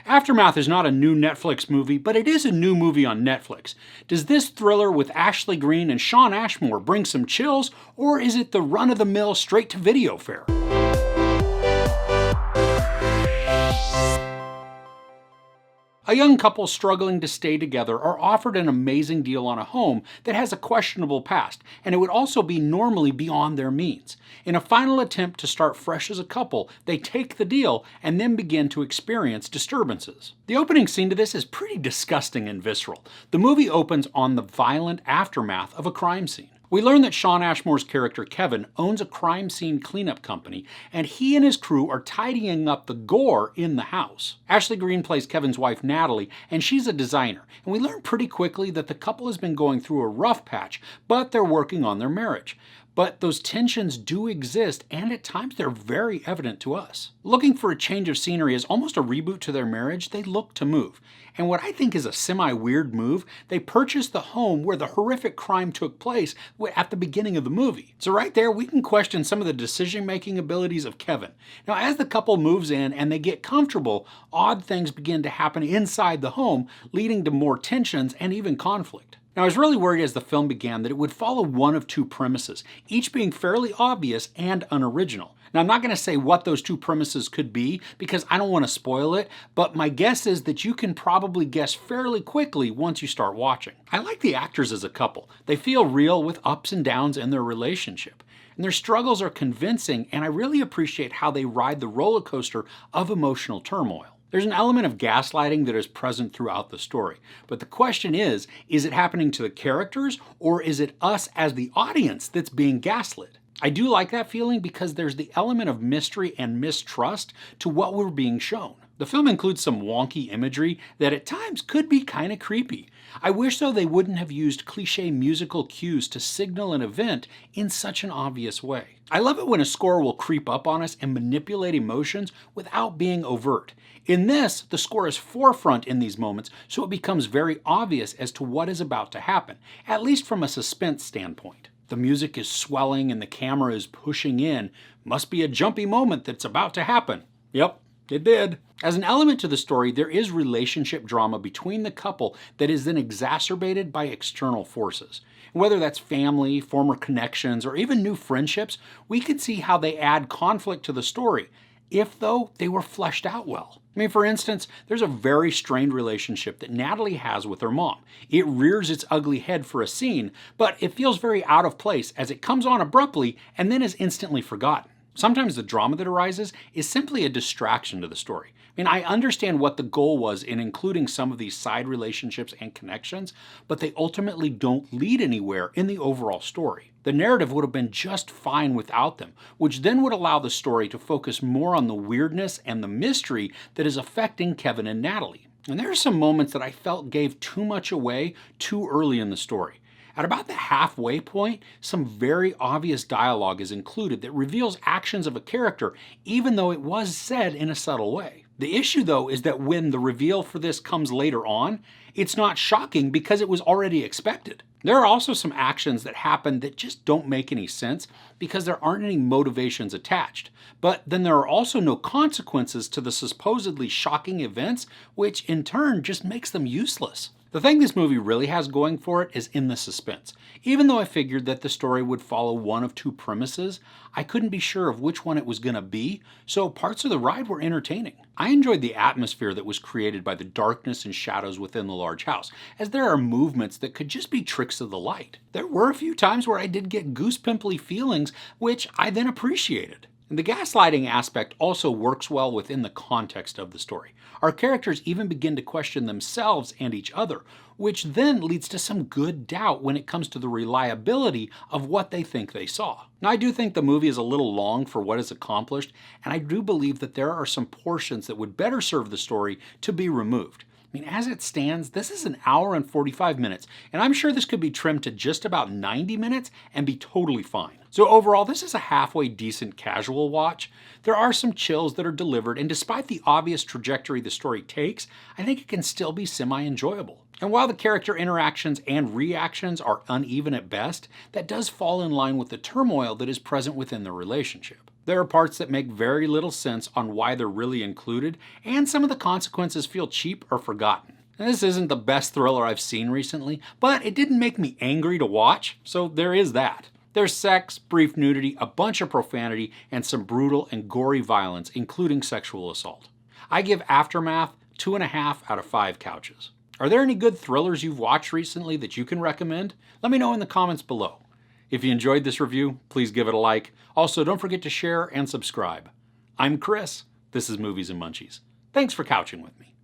Aftermath is not a new Netflix movie, but it is a new movie on Netflix. Does this thriller with Ashley Greene and Shawn Ashmore bring some chills, or is it the run-of-the-mill straight-to-video fare? A young couple struggling to stay together are offered an amazing deal on a home that has a questionable past, and it would also be normally beyond their means. In a final attempt to start fresh as a couple, they take the deal and then begin to experience disturbances. The opening scene to this is pretty disgusting and visceral. The movie opens on the violent aftermath of a crime scene. We learn that Shawn Ashmore's character Kevin owns a crime scene cleanup company, and he and his crew are tidying up the gore in the house. Ashley Greene plays Kevin's wife Natalie, and she's a designer, and we learn pretty quickly that the couple has been going through a rough patch, but they're working on their marriage. But those tensions do exist, and at times they're very evident to us. Looking for a change of scenery as almost a reboot to their marriage, they look to move. And what I think is a semi-weird move, they purchase the home where the horrific crime took place at the beginning of the movie. So right there, we can question some of the decision-making abilities of Kevin. Now, as the couple moves in and they get comfortable, odd things begin to happen inside the home, leading to more tensions and even conflict. Now, I was really worried as the film began that it would follow one of two premises, each being fairly obvious and unoriginal. Now, I'm not going to say what those two premises could be because I don't want to spoil it, but my guess is that you can probably guess fairly quickly once you start watching. I like the actors as a couple. They feel real with ups and downs in their relationship. And their struggles are convincing, and I really appreciate how they ride the roller coaster of emotional turmoil. There's an element of gaslighting that is present throughout the story, but the question is it happening to the characters, or is it us as the audience that's being gaslit? I do like that feeling because there's the element of mystery and mistrust to what we're being shown. The film includes some wonky imagery that at times could be kind of creepy. I wish though they wouldn't have used cliche musical cues to signal an event in such an obvious way. I love it when a score will creep up on us and manipulate emotions without being overt. In this, the score is forefront in these moments, so it becomes very obvious as to what is about to happen, at least from a suspense standpoint. The music is swelling and the camera is pushing in. Must be a jumpy moment that's about to happen. Yep, it did. As an element to the story, there is relationship drama between the couple that is then exacerbated by external forces. Whether that's family, former connections, or even new friendships, we could see how they add conflict to the story, if though they were fleshed out well. I mean, for instance, there's a very strained relationship that Natalie has with her mom. It rears its ugly head for a scene, but it feels very out of place as it comes on abruptly and then is instantly forgotten. Sometimes the drama that arises is simply a distraction to the story. I mean, I understand what the goal was in including some of these side relationships and connections, but they ultimately don't lead anywhere in the overall story. The narrative would have been just fine without them, which then would allow the story to focus more on the weirdness and the mystery that is affecting Kevin and Natalie. And there are some moments that I felt gave too much away too early in the story. At about the halfway point, some very obvious dialogue is included that reveals actions of a character, even though it was said in a subtle way. The issue, though, is that when the reveal for this comes later on, it's not shocking because it was already expected. There are also some actions that happen that just don't make any sense because there aren't any motivations attached. But then there are also no consequences to the supposedly shocking events, which in turn just makes them useless. The thing this movie really has going for it is in the suspense. Even though I figured that the story would follow one of two premises, I couldn't be sure of which one it was going to be, so parts of the ride were entertaining. I enjoyed the atmosphere that was created by the darkness and shadows within the large house, as there are movements that could just be tricks of the light. There were a few times where I did get goose-pimply feelings, which I then appreciated. And the gaslighting aspect also works well within the context of the story. Our characters even begin to question themselves and each other, which then leads to some good doubt when it comes to the reliability of what they think they saw. Now, I do think the movie is a little long for what is accomplished, and I do believe that there are some portions that would better serve the story to be removed. I mean, as it stands, this is an hour and 45 minutes, and I'm sure this could be trimmed to just about 90 minutes and be totally fine. So overall, this is a halfway decent casual watch. There are some chills that are delivered, and despite the obvious trajectory the story takes, I think it can still be semi-enjoyable. And while the character interactions and reactions are uneven at best, that does fall in line with the turmoil that is present within the relationship. There are parts that make very little sense on why they're really included, and some of the consequences feel cheap or forgotten. Now, this isn't the best thriller I've seen recently, but it didn't make me angry to watch, so there is that. There's sex, brief nudity, a bunch of profanity, and some brutal and gory violence, including sexual assault. I give Aftermath 2.5 out of 5 couches. Are there any good thrillers you've watched recently that you can recommend? Let me know in the comments below. If you enjoyed this review, please give it a like. Also, don't forget to share and subscribe. I'm Chris. This is Movies and Munchies. Thanks for couching with me.